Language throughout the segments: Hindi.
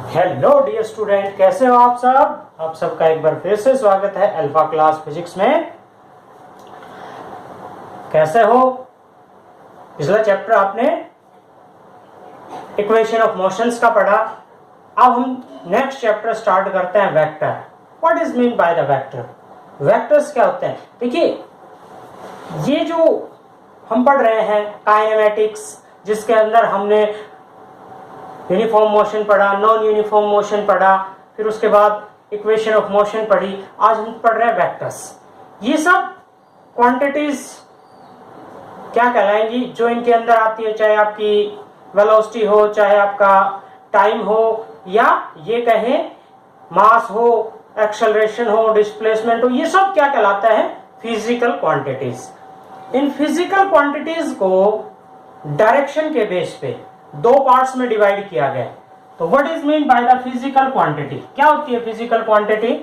हेलो डियर स्टूडेंट, कैसे हो आप सब? आप सबका एक बार फिर से स्वागत है अल्फा क्लास फिजिक्स में। कैसे हो? पिछला चैप्टर आपने इक्वेशन ऑफ मोशंस का पढ़ा। अब हम नेक्स्ट चैप्टर स्टार्ट करते हैं vector. What is mean by the vector? Vectors क्या होते हैं? देखिए, ये जो हम पढ़ रहे हैं काइनेमेटिक्स, जिसके अंदर हमने यूनिफॉर्म मोशन पढ़ा, नॉन यूनिफॉर्म मोशन पढ़ा, फिर उसके बाद इक्वेशन ऑफ मोशन पढ़ी। आज हम पढ़ रहे हैं वेक्टर्स। ये सब क्वांटिटीज क्या कहलाएंगी जो इनके अंदर आती है, चाहे आपकी वेलोसिटी हो, चाहे आपका टाइम हो, या ये कहें मास हो, एक्सेलरेशन हो, डिस्प्लेसमेंट हो, ये सब क्या कहलाता है? Physical quantities. इन फिजिकल क्वांटिटीज को डायरेक्शन के बेस पे दो पार्ट्स में डिवाइड किया गया। तो what is mean by the physical quantity? क्या होती है physical quantity?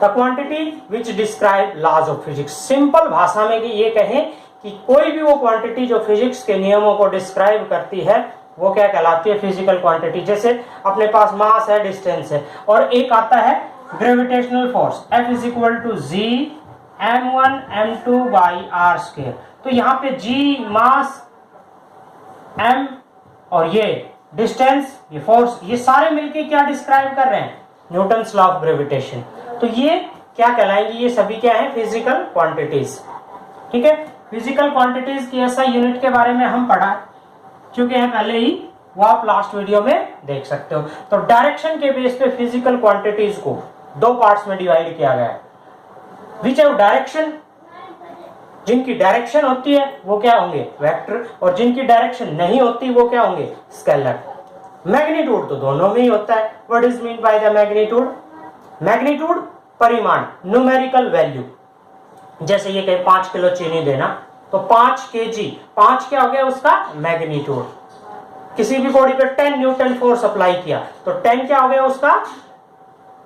The quantity which describe laws of physics. Simple भाषा में कि ये कहें कि कोई भी वो क्वांटिटी जो फिजिक्स के नियमों को डिस्क्राइब करती है वो क्या कहलाती है? Physical quantity. जैसे अपने पास मास है, डिस्टेंस है, और एक आता है gravitational force, F is equal to G m1 m2 by r square. तो यहाँ पे G मास, m और ये डिस्टेंस, ये फोर्स, ये सारे मिलके क्या डिस्क्राइब कर रहे हैं? Newton's law of gravitation. तो ये क्या कहलाएंगी? ये सभी क्या है? Physical quantities. ठीक है, फिजिकल क्वांटिटीज की ऐसा यूनिट के बारे में हम पढ़ा चुके हैं पहले ही, वो आप लास्ट वीडियो में देख सकते हो। तो डायरेक्शन के बेस पे फिजिकल क्वांटिटीज को दो पार्ट्स में डिवाइड किया गया है। विच है डायरेक्शन, जिनकी डायरेक्शन होती है वो क्या होंगे? वेक्टर, और जिनकी डायरेक्शन नहीं होती वो क्या होंगे? स्केलर। मैग्नीट्यूड तो दोनों में ही होता है। What is mean by the magnitude? Magnitude परिमाण, न्यूमेरिकल वैल्यू। जैसे ये कहे 5 किलो चीनी देना, तो 5 kg, 5 क्या हो गया उसका? मैग्नीट्यूड। किसी भी बॉडी पे 10 न्यूटन फोर्स अप्लाई किया तो 10 क्या हो गया उसका?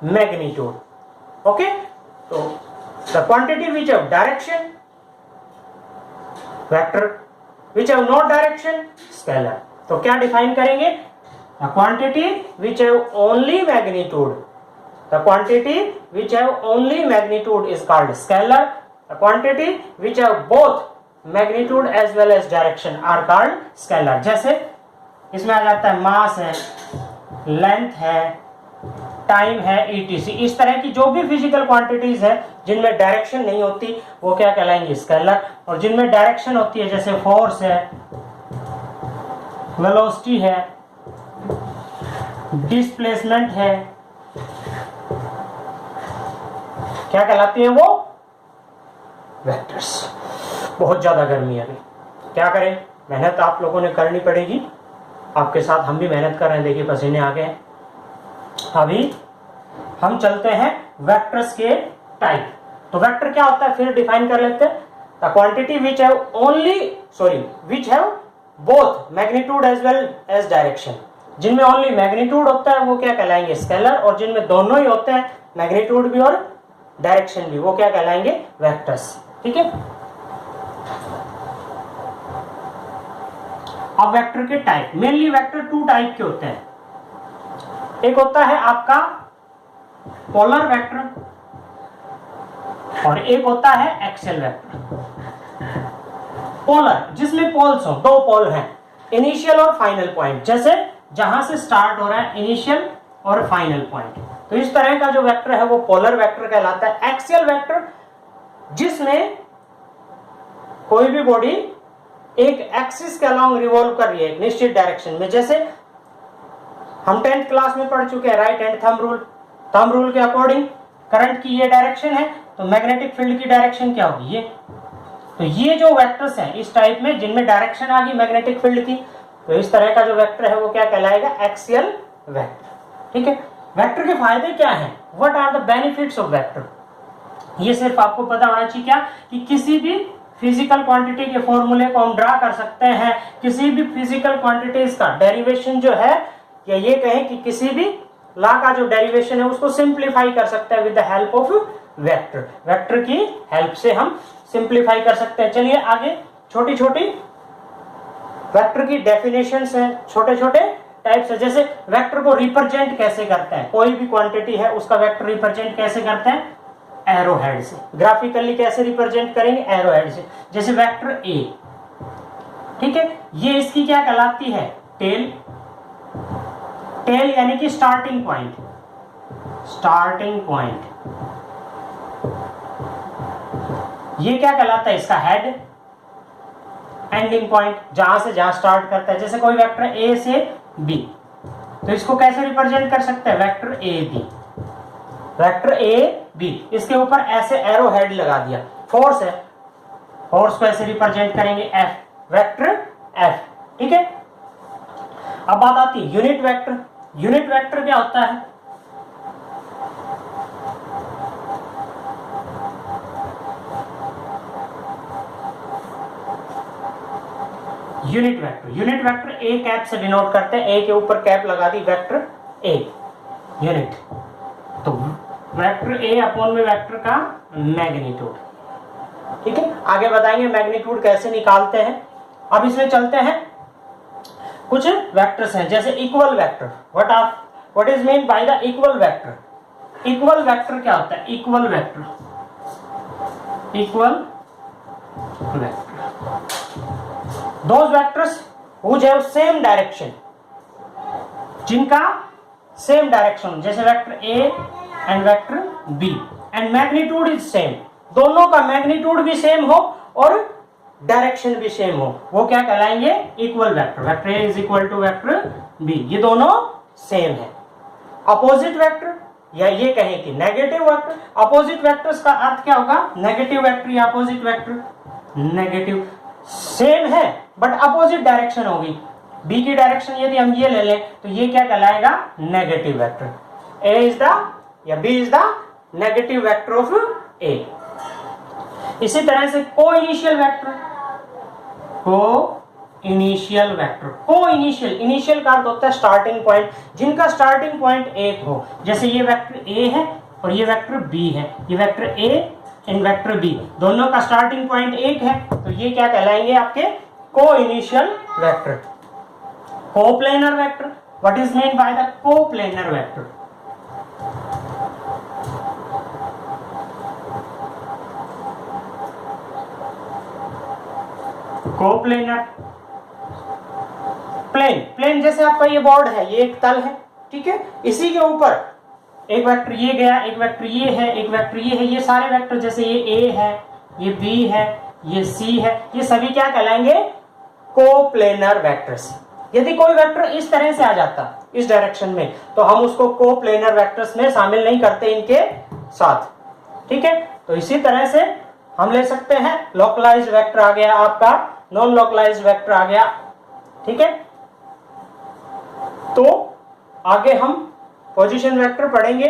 मैग्नीट्यूड। ओके, तो the quantity which have direction vector, which have no direction scalar. तो क्या डिफाइन करेंगे? The quantity which have only magnitude, the quantity which have only magnitude is called scalar. The quantity which have both magnitude as well as direction are called scalar. जैसे इसमें आ जाता है मास है, लेंथ है, टाइम है, etc। इस तरह की जो भी फिजिकल क्वांटिटीज है जिनमें डायरेक्शन नहीं होती वो क्या कहलाएंगे? स्केलर। और जिनमें डायरेक्शन होती है, जैसे फोर्स है, वेलोसिटी है, डिस्प्लेसमेंट है, क्या कहलाती है वो? वेक्टर्स। बहुत ज्यादा गर्मी है अभी, क्या करें? मेहनत आप लोगों ने करनी पड़ेगी। आपके साथ हम भी मेहनत कर रहे हैं, देखिए पसीने आ गए। अभी हम चलते हैं वेक्टर्स के टाइप। तो वेक्टर क्या होता है फिर डिफाइन कर लेते हैं। The quantity which have only which have both magnitude as well as direction. जिनमें ओनली मैग्नीट्यूड होता है वो क्या कहलाएंगे? स्केलर। और जिनमें दोनों ही होते हैं, मैग्नीट्यूड भी और डायरेक्शन भी, वो क्या कहलाएंगे? वेक्टर्स। ठीक है, अब वेक्टर के टाइप, मेनली वेक्टर 2 टाइप के होते हैं। एक होता है आपका पोलर वेक्टर और एक होता है एक्सियल वेक्टर। पोलर जिसमें पोल्स हो, 2 पोल हैं, इनिशियल और फाइनल पॉइंट। जैसे जहां से स्टार्ट हो रहा है इनिशियल और फाइनल पॉइंट, तो इस तरह का जो वेक्टर है वो पोलर वेक्टर कहलाता है। एक्सियल वेक्टर जिसमें कोई भी बॉडी एक एक्सिस के अलोंग रिवॉल्व कर रही है एक निश्चित डायरेक्शन में। जैसे हम 10th क्लास में पढ़ चुके हैं right hand thumb rule. Thumb rule के अकॉर्डिंग करंट की ये डायरेक्शन है, तो मैग्नेटिक फील्ड की डायरेक्शन क्या होगी? ये। तो ये जो वेक्टर्स हैं इस टाइप में जिनमें डायरेक्शन आ गई मैग्नेटिक फील्ड की, तो इस तरह का जो वेक्टर है वो क्या कहलाएगा? Axial vector. ठीक है, वेक्टर के फायदे क्या हैं? What are the benefits of vector? ये सिर्फ आपको पता होना चाहिए क्या कि किसी भी फिजिकल क्वांटिटी के फॉर्मूले को हम ड्रा कर सकते हैं। किसी भी फिजिकल क्वांटिटीज का डेरिवेशन जो है, या ये कहें कि किसी भी लॉ का जो डेरिवेशन है उसको सिंप्लीफाई कर सकते हैं with the help of vector. Vector की हेल्प से हम सिंप्लीफाई कर सकते हैं। चलिए आगे छोटी छोटी वेक्टर की डेफिनेशंस हैं, छोटे छोटे टाइप्स है। जैसे वेक्टर को रिप्रेजेंट कैसे करते हैं, कोई भी क्वांटिटी है उसका वेक्टर रिप्रेजेंट कैसे करते हैं, एरो हेड से। ग्राफिकली कैसे रिप्रेजेंट करेंगे, एरो हेड से। जैसे वेक्टर ए, ठीक है, ये इसकी क्या कहलाती है, टेल। टेल यानी कि स्टार्टिंग पॉइंट, स्टार्टिंग पॉइंट। ये क्या कहलाता है, इसका हेड। एंडिंग पॉइंट, जहां से जहां स्टार्ट करता है। जैसे कोई वेक्टर ए से बी, तो इसको कैसे रिप्रेजेंट कर सकते हैं, vector A B. Vector A B, इसके ऊपर ऐसे एरो हेड लगा दिया, फोर्स है, फोर्स को ऐसे रिप्रेजेंट करेंगे एफ, वेक्टर एफ, ठीक है। अब बात आती है यूनिट वेक्टर। यूनिट वेक्टर क्या होता है, unit vector. Unit vector A cap से डिनोट करते हैं, ए के ऊपर कैप लगा दी, वेक्टर ए यूनिट। तो वेक्टर ए अपॉन में वेक्टर का मैग्नीट्यूड, ठीक है। आगे बताएंगे मैग्नीट्यूड कैसे निकालते हैं। अब इसमें चलते हैं, कुछ वेक्टर्स हैं जैसे equal vector. What is mean by the equal vector. Equal vector क्या होता है, equal vector, equal vector those vectors whose have same direction, जिनका सेम डायरेक्शन, जैसे vector A and vector B and magnitude is same, दोनों का मैग्नीट्यूड भी सेम हो और डायरेक्शन भी सेम हो, वो क्या कहलाएंगे, equal vector. Vector A is equal to vector B, ये दोनों सेम है। अपोजिट वेक्टर, या ये कहें कि नेगेटिव वेक्टर। अपोजिट वेक्टर्स का अर्थ क्या होगा, नेगेटिव वेक्टर या अपोजिट वेक्टर, नेगेटिव सेम है बट अपोजिट डायरेक्शन होगी। बी की डायरेक्शन यदि हम ये ले लें तो ये क्या कहलाएगा, negative vector. A is the या B is the negative vector of A. इसी तरह से को इनिशियल वेक्टर, को initial vector. Coinitial, initial का अर्थ होता है स्टार्टिंग पॉइंट, जिनका स्टार्टिंग पॉइंट एक हो। जैसे ये वेक्टर ए है और ये वेक्टर बी है, ये vector A and vector B, दोनों का स्टार्टिंग पॉइंट एक है, तो ये क्या कहलाएंगे आपके को initial vector. Coplanar vector, what is mean by the coplanar vector. Coplanar, plane, plane जैसे आपका ये बोर्ड है, ये एक तल है, ठीक है, इसी के ऊपर एक वेक्टर ये गया, एक वेक्टर ये है, एक वेक्टर ये है, ये सारे वेक्टर जैसे ये ए है, ये बी है, ये सी है, ये सभी क्या कहलाएंगे, कोप्लेनर वेक्टर्स। यदि कोई वेक्टर इस तरह से आ जाता इस डायरेक्शन में तो हम उसको कोप्लेनर वेक्टर्स में शामिल नहीं करते इनके साथ, ठीक है। तो इसी तरह से हम ले सकते हैं लोकलाइज्ड वेक्टर आ गया आपका, नॉन लोकलाइज्ड वेक्टर आ गया, ठीक है। तो आगे हम पोजीशन वेक्टर पढ़ेंगे।